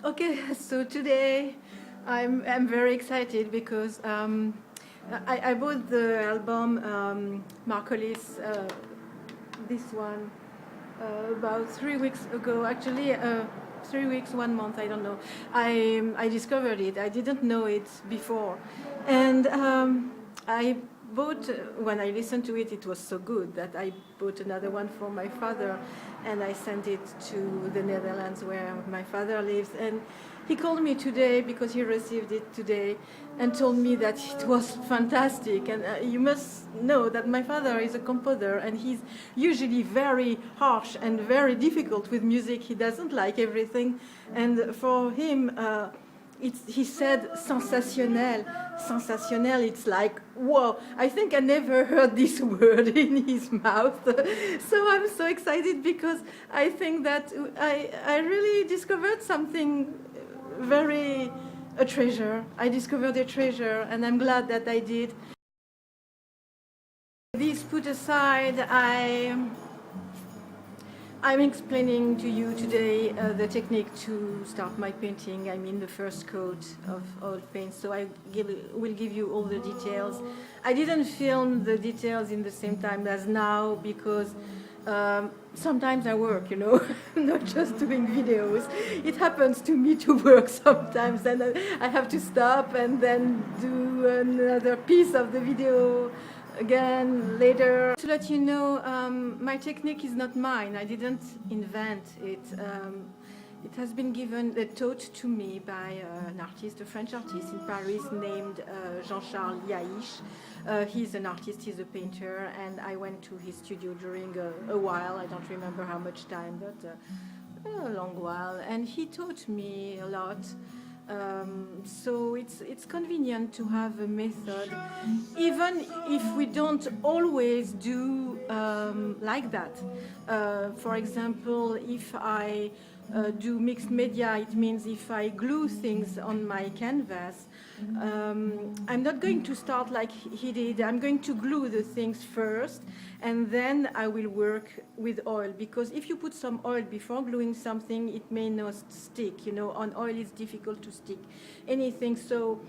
Okay, so today I'm very excited because I bought the album Mark Hollis, this one, about 3 weeks ago. Actually, 3 weeks, 1 month, I don't know. I discovered it. I didn't know it before, and I bought, when I listened to it, it was so good that I bought another one for my father, and I sent it to the Netherlands where my father lives. And he called me today because he received it today and told me that it was fantastic. And you must know that my father is a composer, and he's usually very harsh and very difficult with music. He doesn't like everything, and for him he said sensationnel. Sensationnel, it's like, whoa, I think I never heard this word in his mouth. So I'm so excited because I think that I really discovered something a treasure. I discovered a treasure, and I'm glad that I did. This put aside, I'm explaining to you today the technique to start my painting. I mean the first coat of oil paint, so will give you all the details. I didn't film the details in the same time as now because sometimes I work, not just doing videos. It happens to me to work sometimes, and I have to stop and then do another piece of the video again later. To let you know, my technique is not mine. I didn't invent it. It has been taught to me by an artist, a French artist in Paris named Jean Charles Yaich. He's an artist, he's a painter, and I went to his studio during a while. I don't remember how much time, but a long while. And he taught me a lot. So it's convenient to have a method, even if we don't always do like that. For example, if I do mixed media, it means if I glue things on my canvas, I'm not going to start like he did. I'm going to glue the things first, and then I will work with oil, because if you put some oil before gluing something, it may not stick. On oil it's difficult to stick anything, so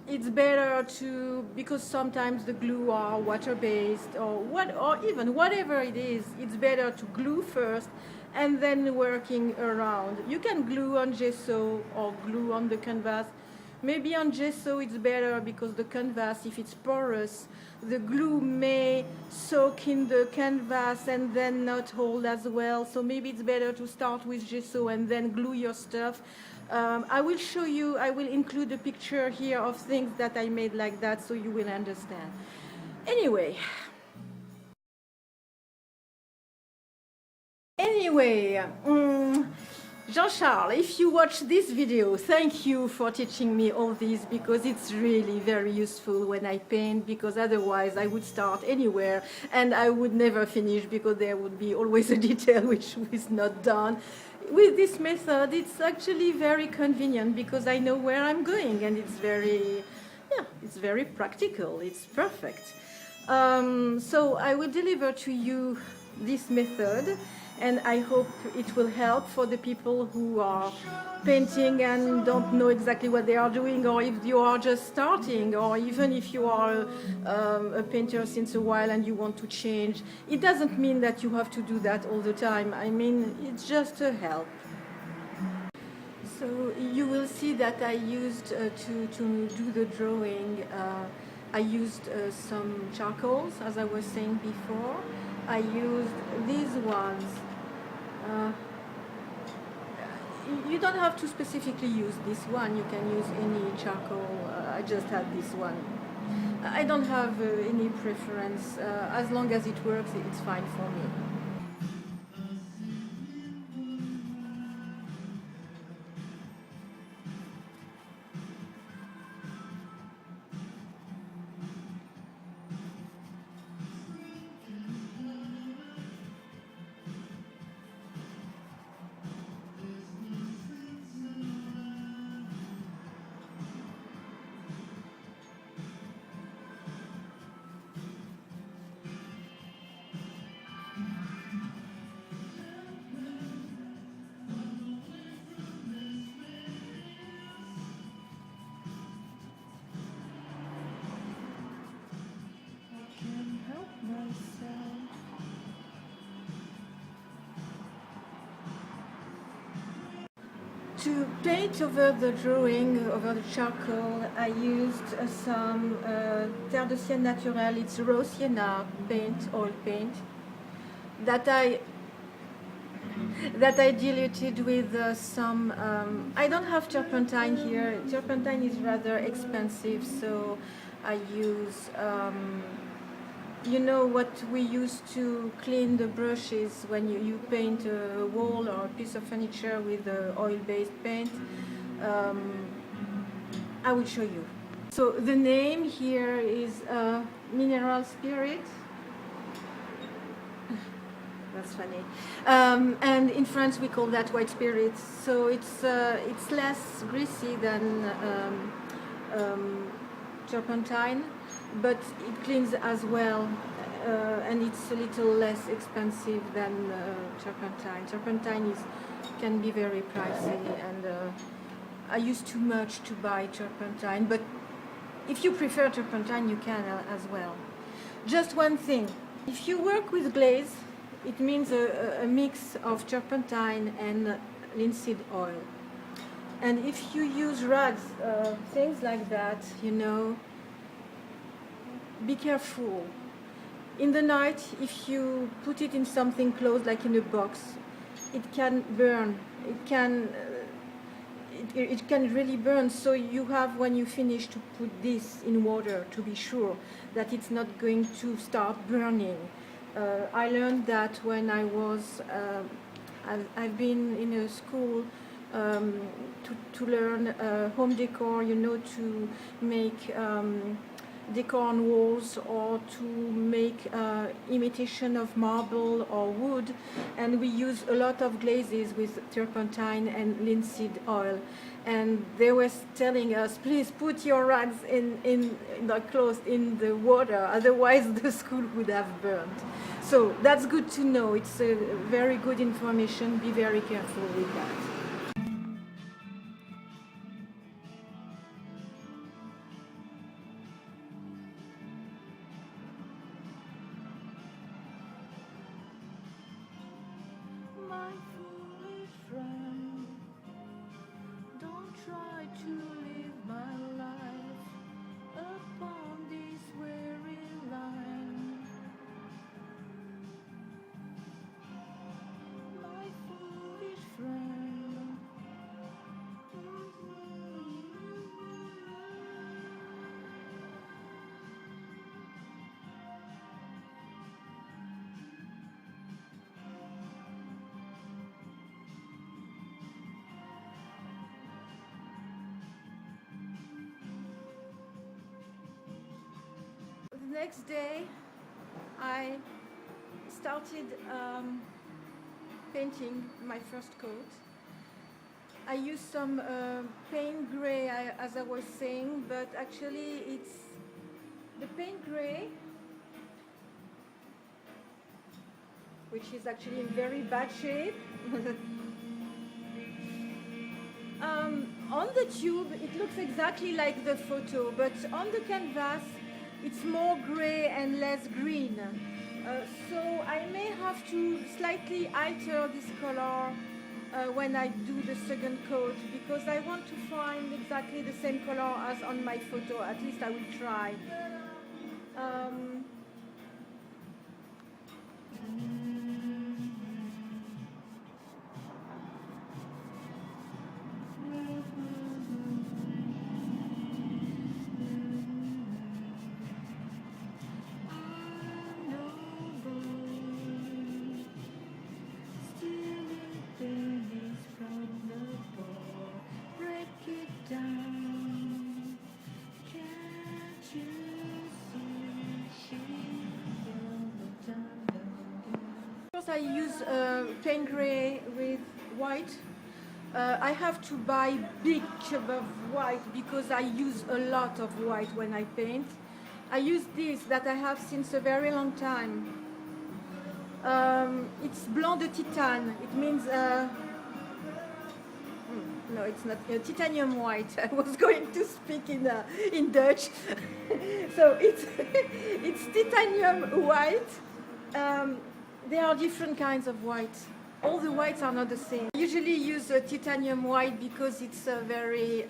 it's better because sometimes the glue are water-based or even whatever it is, it's better to glue first and then working around. You can glue on gesso or glue on the canvas. Maybe on gesso it's better because the canvas, if it's porous, the glue may soak in the canvas and then not hold as well. So maybe it's better to start with gesso and then glue your stuff. I will show you, I will include a picture here of things that I made like that so you will understand. Anyway, Jean-Charles, if you watch this video, thank you for teaching me all this, because it's really very useful when I paint, because otherwise I would start anywhere and I would never finish because there would be always a detail which is not done. With this method, it's actually very convenient because I know where I'm going, and it's very practical. It's perfect. So I will deliver to you this method, and I hope it will help for the people who are painting and don't know exactly what they are doing, or if you are just starting, or even if you are a painter since a while and you want to change. It doesn't mean that you have to do that all the time. I mean, it's just a help. So you will see that I used to do the drawing, I used some charcoals, as I was saying before. I used these ones. You don't have to specifically use this one. You can use any charcoal. I just had this one. I don't have any preference. As long as it works, it's fine for me. To paint over the drawing, over the charcoal, I used some Terre de Sienne Naturelle. It's raw sienna paint, oil paint, that I diluted with some. I don't have turpentine here. Turpentine is rather expensive, so I use. You know what we use to clean the brushes when you paint a wall or a piece of furniture with oil-based paint? I will show you. So the name here is Mineral Spirit. That's funny. And in France we call that white spirit. So it's less greasy than turpentine, but it cleans as well, and it's a little less expensive than turpentine. Turpentine can be very pricey, and I use too much to buy turpentine, but if you prefer turpentine, you can as well. Just one thing, if you work with glaze, it means a mix of turpentine and linseed oil. And if you use rags, things like that, you know, be careful. In the night, if you put it in something closed, like in a box, it can burn. It can really burn. So you have, when you finish, to put this in water to be sure that it's not going to start burning. I learned that when I was, I've been in a school to learn home decor, you know, to make decor on walls or to make imitation of marble or wood, and we use a lot of glazes with turpentine and linseed oil, and they were telling us, please put your rags closed in the water, otherwise the school would have burned. So that's good to know. It's a very good information. Be very careful with that. My foolish friend, don't try to live my life upon this weary line. My foolish friend. The next day, I started painting my first coat. I used some paint gray, as I was saying, but actually it's the paint gray, which is actually in very bad shape. On the tube, it looks exactly like the photo, but on the canvas, it's more gray and less green. So I may have to slightly alter this color when I do the second coat, because I want to find exactly the same color as on my photo. At least I will try. I use paint gray with white. I have to buy big tube of white because I use a lot of white when I paint. I use this that I have since a very long time. It's blanc de titane. It means no, it's not titanium white. I was going to speak in Dutch. So it's titanium white. There are different kinds of white. all the whites are not the same. I usually use a titanium white because it's a very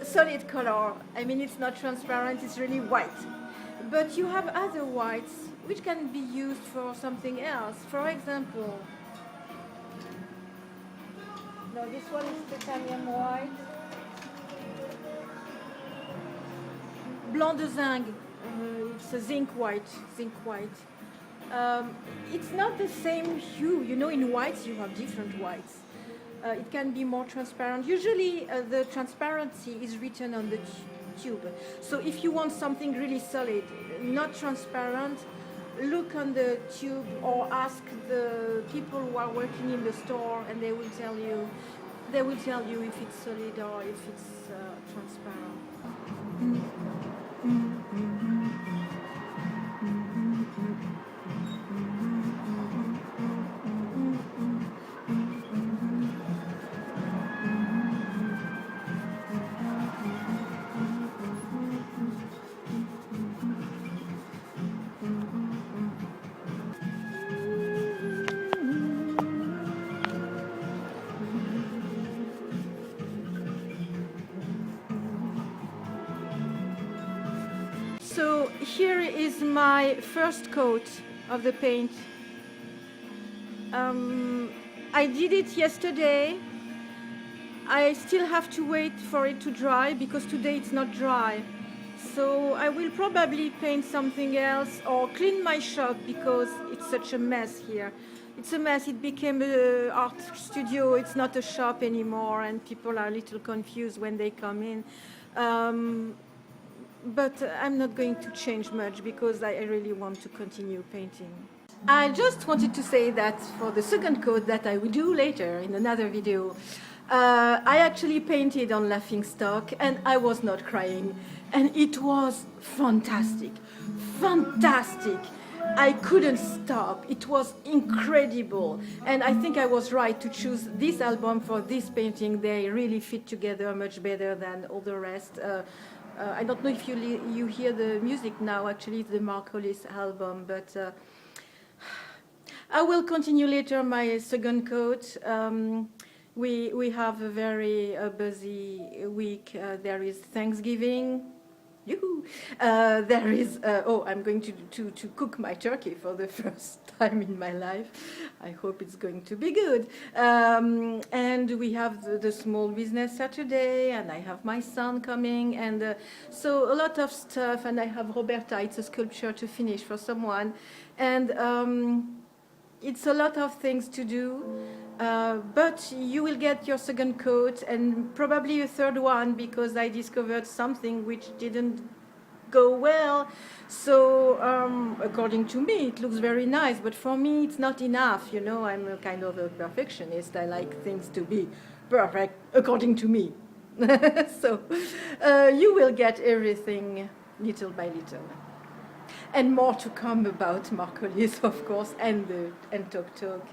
solid color. I mean, it's not transparent, it's really white. But you have other whites which can be used for something else. For example, no, this one is titanium white. Blanc de zinc, it's a zinc white. It's not the same hue. You know, in whites you have different whites. It can be more transparent. Usually the transparency is written on the tube. So if you want something really solid, not transparent, look on the tube or ask the people who are working in the store, and they will tell you if it's solid or if it's transparent. So here is my first coat of the paint. I did it yesterday. I still have to wait for it to dry because today it's not dry. So I will probably paint something else or clean my shop because it's such a mess here. It's a mess. It became an art studio. It's not a shop anymore, and people are a little confused when they come in. But I'm not going to change much because I really want to continue painting. I just wanted to say that for the second coat that I will do later in another video, I actually painted on laughingstock and I was not crying, and it was fantastic. I couldn't stop. It was incredible, and I think I was right to choose this album for this painting. They really fit together much better than all the rest. I don't know if you hear the music now. Actually, it's the Mark Hollis album, but I will continue later my second coat. We have a very busy week. There is Thanksgiving. There is, I'm going to cook my turkey for the first time in my life. I hope it's going to be good. And we have the Small Business Saturday, and I have my son coming, and so a lot of stuff, and I have Roberta, it's a sculpture to finish for someone, and it's a lot of things to do. But you will get your second coat and probably a third one because I discovered something which didn't go well. So according to me, it looks very nice, but for me, it's not enough. You know, I'm a kind of a perfectionist. I like things to be perfect according to me. So you will get everything little by little. And more to come about Mark Hollis, of course, and Talk Talk.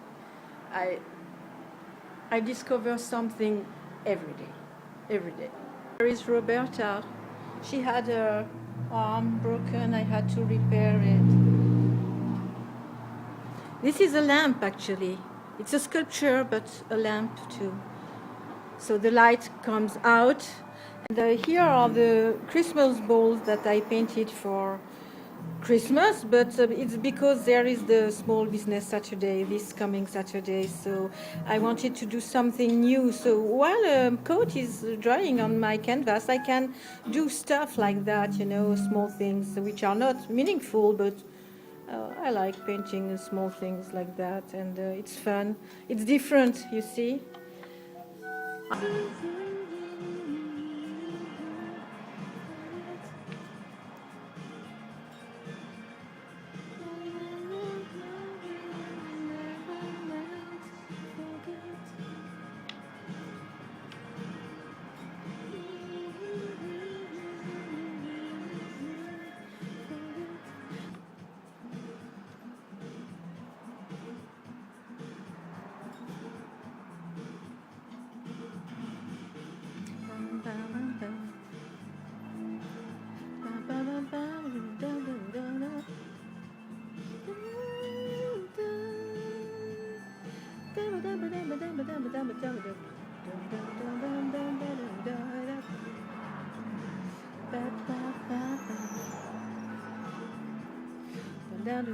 I discover something every day. There is Roberta. She had her arm broken. I had to repair it. This is a lamp, actually. It's a sculpture, but a lamp too. So the light comes out. And here are the Christmas balls that I painted for Christmas, but it's because there is the Small Business Saturday, this coming Saturday, so I wanted to do something new. So while a coat is drying on my canvas, I can do stuff like that, you know, small things which are not meaningful, but I like painting small things like that, and it's fun. It's different, you see. Help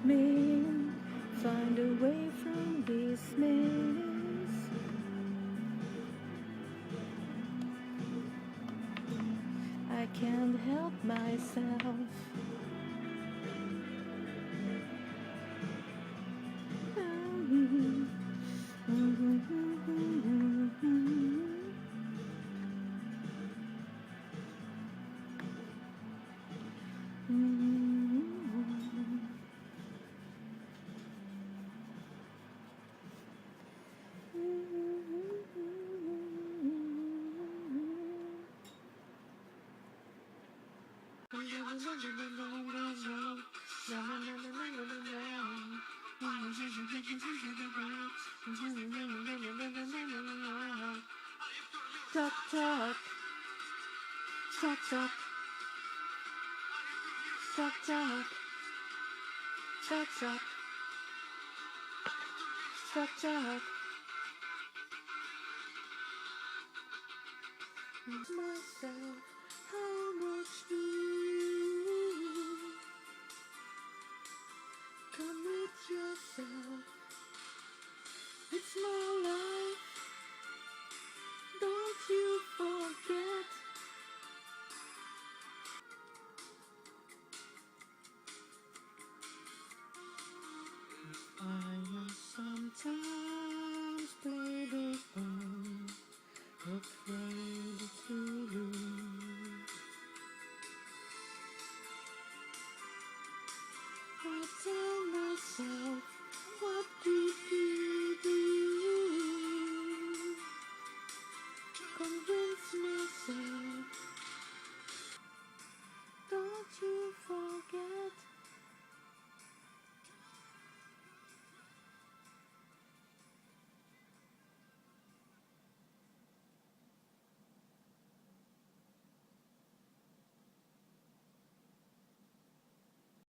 me find a way from this maze. I can't help myself. Talk, talk, talk, talk, talk, talk, talk, talk, talk, talk. Myself, how much do